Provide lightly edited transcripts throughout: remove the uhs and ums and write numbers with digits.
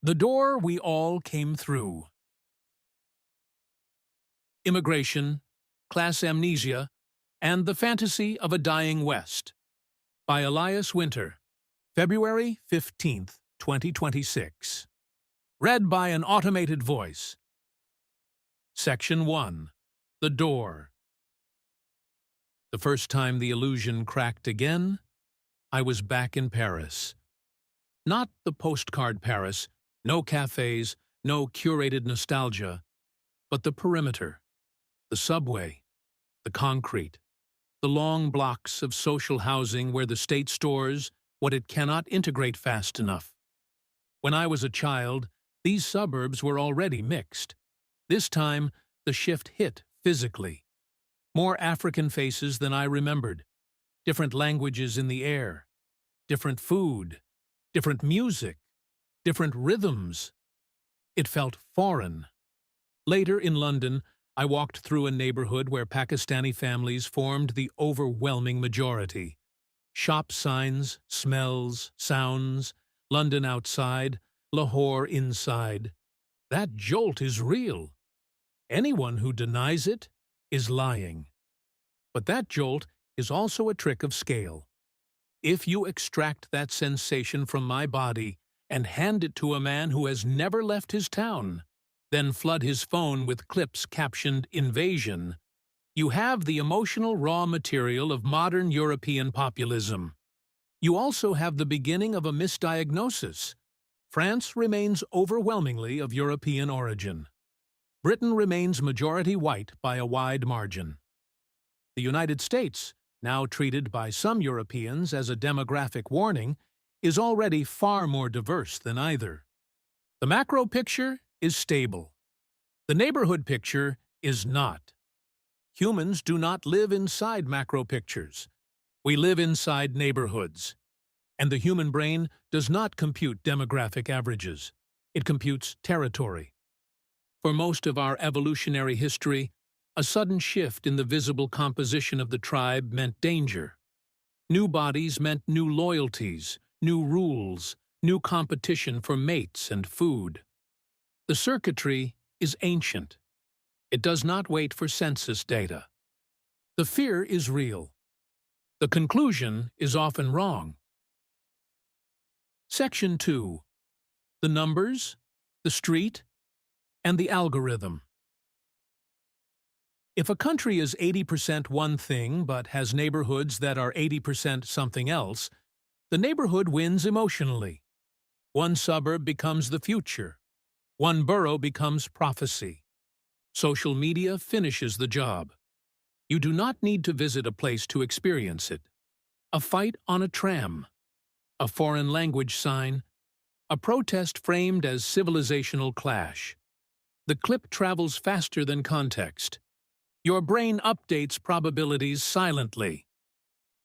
The door we all came through. Immigration, Class Amnesia, and the Fantasy of a Dying West by Elias Winter, February 15th, 2026. Read by an automated voice. Section 1. The Door. The first time the illusion cracked again, I was back in Paris. Not the postcard Paris, no cafés, no curated nostalgia, but the perimeter, the subway, the concrete, the long blocks of social housing where the state stores what it cannot integrate fast enough. When I was a child, these suburbs were already mixed. This time, the shift hit physically. More African faces than I remembered, different languages in the air, different food, different music, different rhythms. It felt foreign. Later in London, I walked through a neighborhood where Pakistani families formed the overwhelming majority. Shop signs, smells, sounds, London outside, Lahore inside. That jolt is real. Anyone who denies it is lying. But that jolt is also a trick of scale. If you extract that sensation from my body and hand it to a man who has never left his town, then flood his phone with clips captioned "invasion," you have the emotional raw material of modern European populism. You also have the beginning of a misdiagnosis. France remains overwhelmingly of European origin. Britain remains majority white by a wide margin. The United States, now treated by some Europeans as a demographic warning, is already far more diverse than either. The macro picture is stable. The neighborhood picture is not. Humans do not live inside macro pictures. We live inside neighborhoods. And the human brain does not compute demographic averages. It computes territory. For most of our evolutionary history, a sudden shift in the visible composition of the tribe meant danger. New bodies meant new loyalties, new rules, new competition for mates and food. The circuitry is ancient. It does not wait for census data. The fear is real. The conclusion is often wrong. Section 2. The numbers, the street, and the algorithm. If a country is 80% one thing but has neighborhoods that are 80% something else, the neighborhood wins emotionally. One suburb becomes the future. One borough becomes prophecy. Social media finishes the job. You do not need to visit a place to experience it. A fight on a tram, a foreign language sign, a protest framed as civilizational clash. The clip travels faster than context. Your brain updates probabilities silently.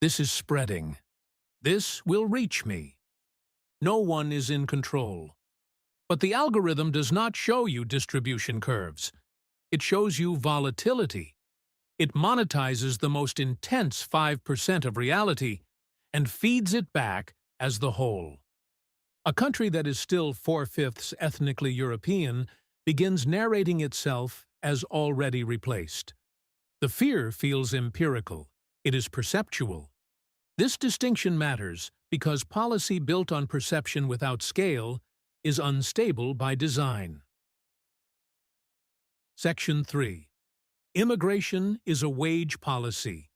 This is spreading. This will reach me. No one is in control. But the algorithm does not show you distribution curves. It shows you volatility. It monetizes the most intense 5% of reality and feeds it back as the whole. A country that is still 4/5 ethnically European begins narrating itself as already replaced. The fear feels empirical. It is perceptual. This distinction matters because policy built on perception without scale is unstable by design. Section 3. Immigration is a wage policy.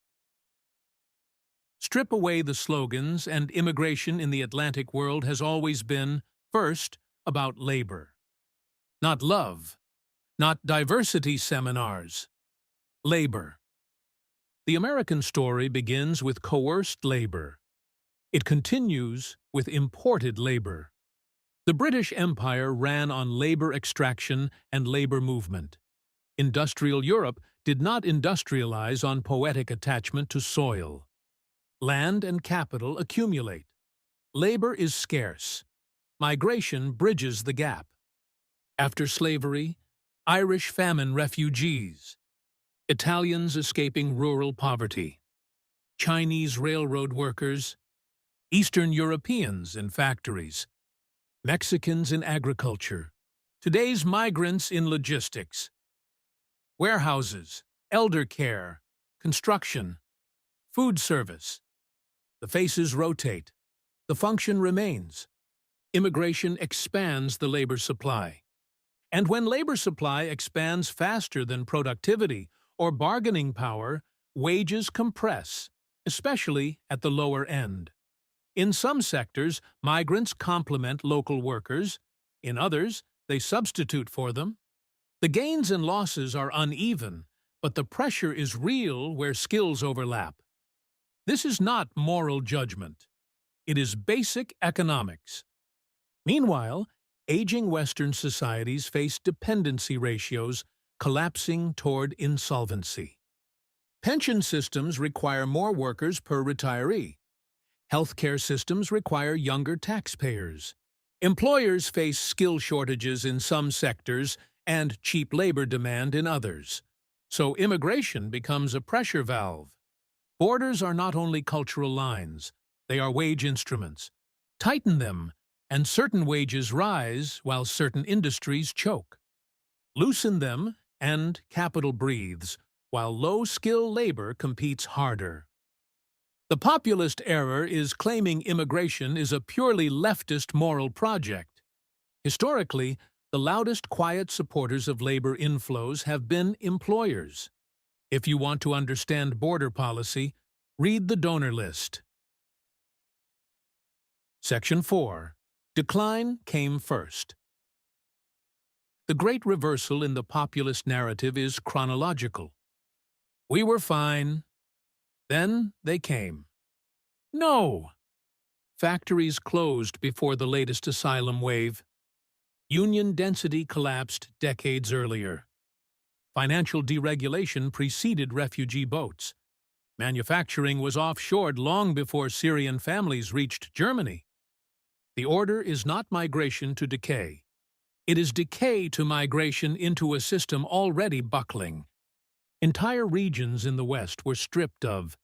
Strip away the slogans, and immigration in the Atlantic world has always been, first, about labor. Not love, not diversity seminars. Labor. The American story begins with coerced labor. It continues with imported labor. The British Empire ran on labor extraction and labor movement. Industrial Europe did not industrialize on poetic attachment to soil. Land and capital accumulate. Labor is scarce. Migration bridges the gap. After slavery, Irish famine refugees. Italians escaping rural poverty. Chinese railroad workers. Eastern Europeans in factories. Mexicans in agriculture, today's migrants in logistics, warehouses, elder care, construction, food service. The faces rotate. The function remains. Immigration expands the labor supply. And when labor supply expands faster than productivity or bargaining power, wages compress, especially at the lower end. In some sectors, migrants complement local workers. In others, they substitute for them. The gains and losses are uneven, but the pressure is real where skills overlap. This is not moral judgment. It is basic economics. Meanwhile, aging Western societies face dependency ratios collapsing toward insolvency. Pension systems require more workers per retiree. Healthcare systems require younger taxpayers. Employers face skill shortages in some sectors and cheap labor demand in others. So immigration becomes a pressure valve. Borders are not only cultural lines, they are wage instruments. Tighten them, and certain wages rise while certain industries choke. Loosen them, and capital breathes, while low-skill labor competes harder. The populist error is claiming immigration is a purely leftist moral project. Historically, the loudest quiet supporters of labor inflows have been employers. If you want to understand border policy, read the donor list. Section 4. Decline came first. The great reversal in the populist narrative is chronological. We were fine. Then they came. No! Factories closed before the latest asylum wave. Union density collapsed decades earlier. Financial deregulation preceded refugee boats. Manufacturing was offshored long before Syrian families reached Germany. The order is not migration to decay. It is decay to migration into a system already buckling. Entire regions in the West were stripped of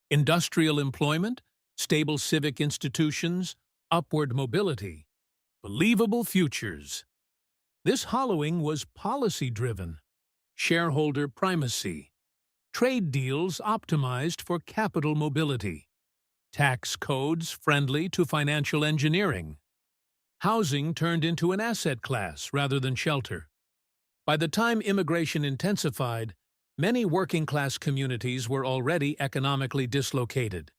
industrial employment, stable civic institutions, upward mobility, believable futures. This hollowing was policy-driven. Shareholder primacy, trade deals optimized for capital mobility, tax codes friendly to financial engineering. Housing turned into an asset class rather than shelter. By the time immigration intensified, many working-class communities were already economically dislocated.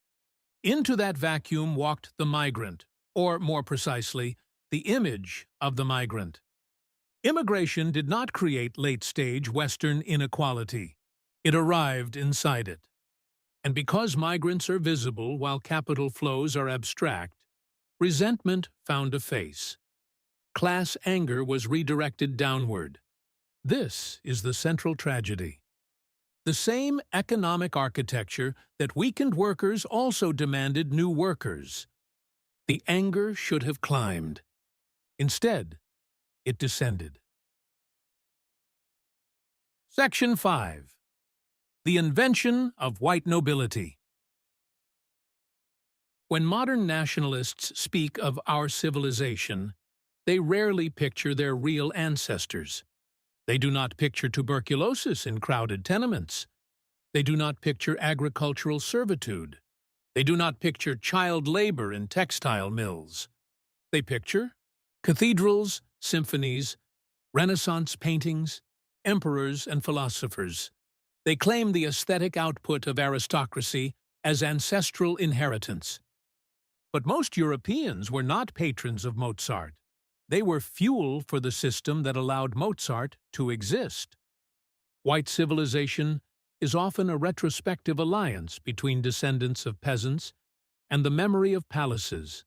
Into that vacuum walked the migrant, or more precisely, the image of the migrant. Immigration did not create late-stage Western inequality. It arrived inside it. And because migrants are visible while capital flows are abstract, resentment found a face. Class anger was redirected downward. This is the central tragedy. The same economic architecture that weakened workers also demanded new workers. The anger should have climbed. Instead, it descended. Section 5. The invention of white nobility. When modern nationalists speak of our civilization, they rarely picture their real ancestors. They do not picture tuberculosis in crowded tenements. They do not picture agricultural servitude. They do not picture child labor in textile mills. They picture cathedrals, symphonies, Renaissance paintings, emperors and philosophers. They claim the aesthetic output of aristocracy as ancestral inheritance. But most Europeans were not patrons of Mozart. They were fuel for the system that allowed Mozart to exist. White civilization is often a retrospective alliance between descendants of peasants and the memory of palaces.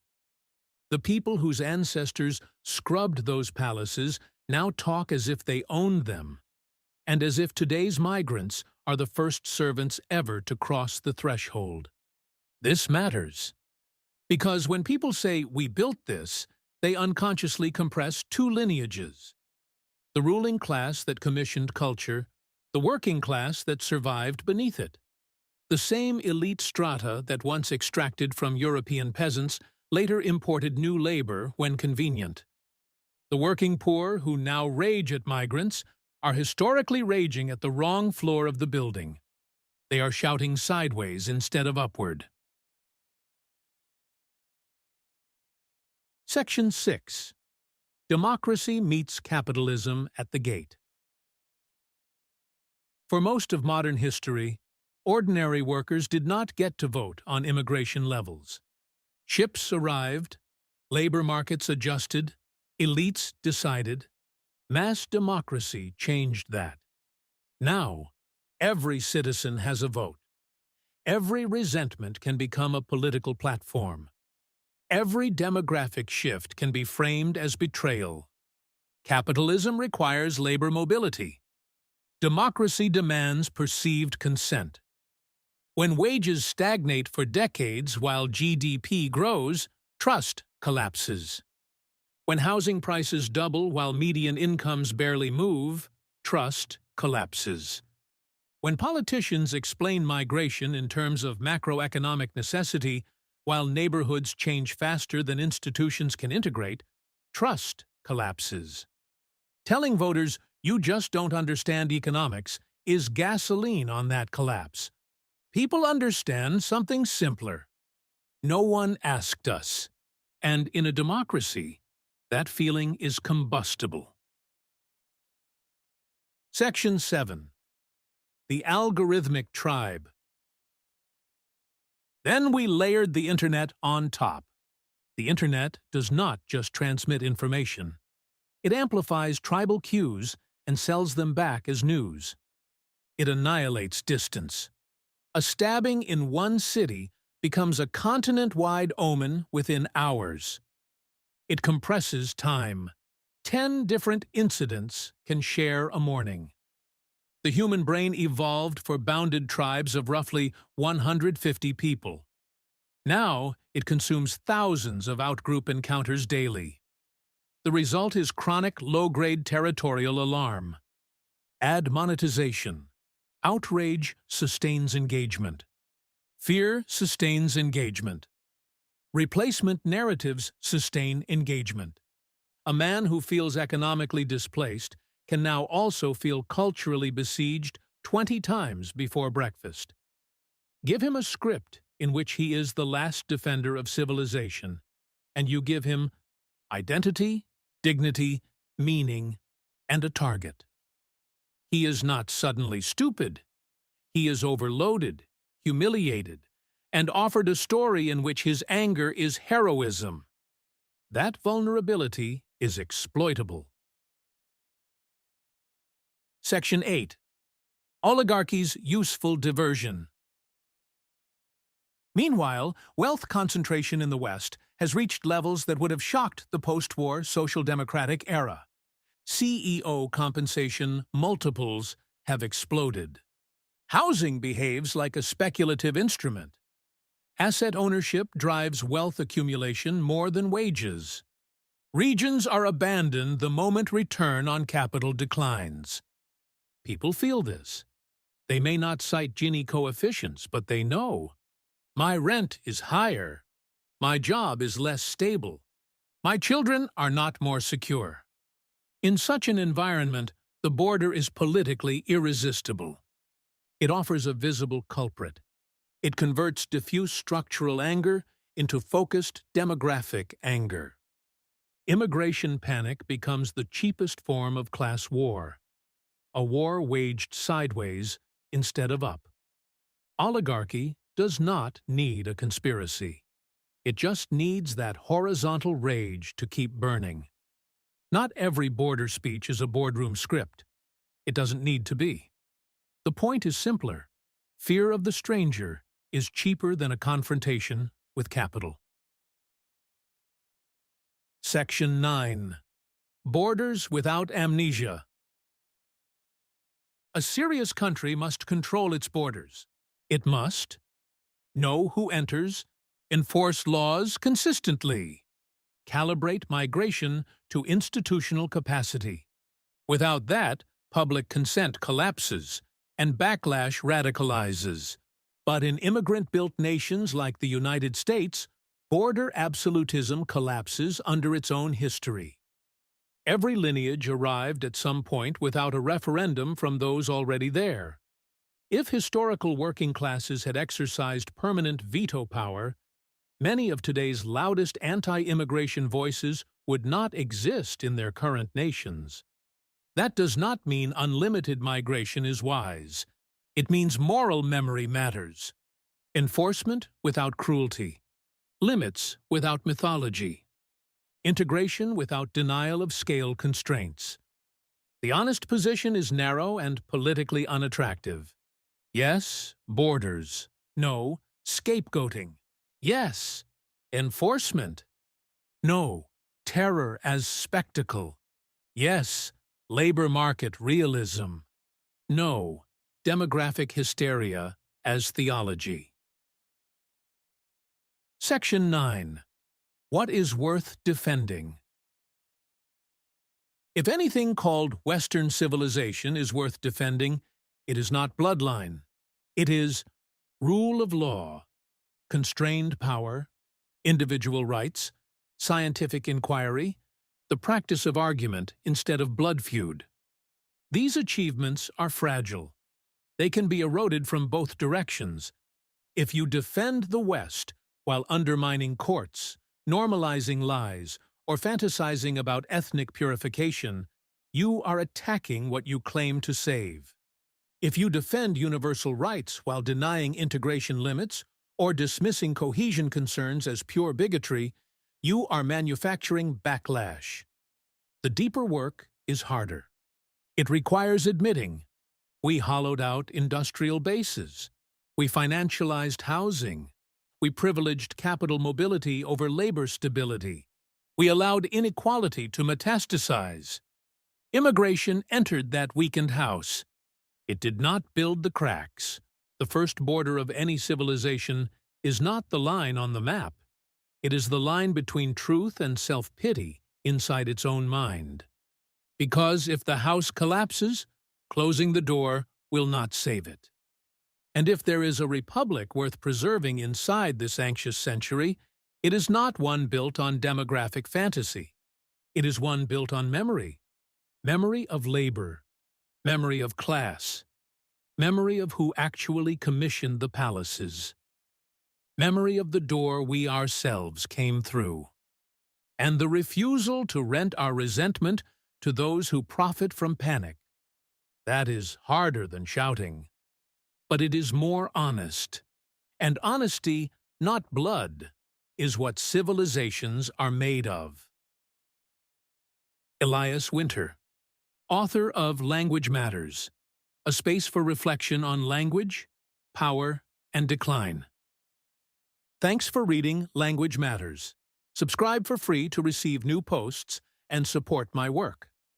The people whose ancestors scrubbed those palaces now talk as if they owned them, and as if today's migrants are the first servants ever to cross the threshold. This matters, because when people say, "we built this," they unconsciously compress two lineages: the ruling class that commissioned culture, the working class that survived beneath it. The same elite strata that once extracted from European peasants later imported new labor when convenient. The working poor, who now rage at migrants, are historically raging at the wrong floor of the building. They are shouting sideways instead of upward. Section 6. Democracy meets capitalism at the gate. For most of modern history, ordinary workers did not get to vote on immigration levels. Ships arrived, labor markets adjusted, elites decided. Mass democracy changed that. Now, every citizen has a vote. Every resentment can become a political platform. Every demographic shift can be framed as betrayal. Capitalism requires labor mobility. Democracy demands perceived consent. When wages stagnate for decades while GDP grows, trust collapses. When housing prices double while median incomes barely move, trust collapses. When politicians explain migration in terms of macroeconomic necessity while neighborhoods change faster than institutions can integrate, trust collapses. Telling voters, "You just don't understand economics," is gasoline on that collapse. People understand something simpler. No one asked us. And in a democracy, that feeling is combustible. Section 7. The Algorithmic Tribe. Then we layered the Internet on top. The Internet does not just transmit information. It amplifies tribal cues and sells them back as news. It annihilates distance. A stabbing in one city becomes a continent-wide omen within hours. It compresses time. 10 different incidents can share a morning. The human brain evolved for bounded tribes of roughly 150 people. Now, it consumes thousands of outgroup encounters daily. The result is chronic low-grade territorial alarm. Add monetization. Outrage sustains engagement. Fear sustains engagement. Replacement narratives sustain engagement. A man who feels economically displaced can now also feel culturally besieged 20 times before breakfast. Give him a script in which he is the last defender of civilization, and you give him identity, dignity, meaning, and a target. He is not suddenly stupid. He is overloaded, humiliated, and offered a story in which his anger is heroism. That vulnerability is exploitable. Section 8. Oligarchy's Useful Diversion. Meanwhile, wealth concentration in the West has reached levels that would have shocked the post-war social democratic era. CEO compensation multiples have exploded. Housing behaves like a speculative instrument. Asset ownership drives wealth accumulation more than wages. Regions are abandoned the moment return on capital declines. People feel this. They may not cite Gini coefficients, but they know. My rent is higher. My job is less stable. My children are not more secure. In such an environment, the border is politically irresistible. It offers a visible culprit. It converts diffuse structural anger into focused demographic anger. Immigration panic becomes the cheapest form of class war. A war waged sideways instead of up. Oligarchy does not need a conspiracy. It just needs that horizontal rage to keep burning. Not every border speech is a boardroom script. It doesn't need to be. The point is simpler. Fear of the stranger is cheaper than a confrontation with capital. Section 9. Borders without amnesia. A serious country must control its borders. It must know who enters, enforce laws consistently, calibrate migration to institutional capacity. Without that, public consent collapses and backlash radicalizes. But in immigrant-built nations like the United States, Border absolutism collapses under its own history. Every lineage arrived at some point without a referendum from those already there. If historical working classes had exercised permanent veto power, many of today's loudest anti-immigration voices would not exist in their current nations. That does not mean unlimited migration is wise. It means moral memory matters. Enforcement without cruelty. Limits without mythology. Integration without denial of scale constraints. The honest position is narrow and politically unattractive. Yes, borders. No, scapegoating. Yes, enforcement. No, terror as spectacle. Yes, labor market realism. No, demographic hysteria as theology. Section 9. What is worth defending? If anything called Western civilization is worth defending, it is not bloodline. It is rule of law, constrained power, individual rights, scientific inquiry, the practice of argument instead of blood feud. These achievements are fragile. They can be eroded from both directions. If you defend the West while undermining courts, normalizing lies, or fantasizing about ethnic purification, you are attacking what you claim to save. If you defend universal rights while denying integration limits or dismissing cohesion concerns as pure bigotry, you are manufacturing backlash. The deeper work is harder. It requires admitting, we hollowed out industrial bases, we financialized housing, we privileged capital mobility over labor stability, we allowed inequality to metastasize. Immigration entered that weakened house. It did not build the cracks. The first border of any civilization is not the line on the map. It is the line between truth and self-pity inside its own mind. Because if the house collapses, closing the door will not save it. And if there is a republic worth preserving inside this anxious century, it is not one built on demographic fantasy. It is one built on memory. Memory of labor. Memory of class. Memory of who actually commissioned the palaces. Memory of the door we ourselves came through. And the refusal to rent our resentment to those who profit from panic. That is harder than shouting. But it is more honest. And honesty, not blood, is what civilizations are made of. Elias Winter, author of Language Matters, a space for reflection on language, power, and decline. Thanks for reading Language Matters. Subscribe for free to receive new posts and support my work.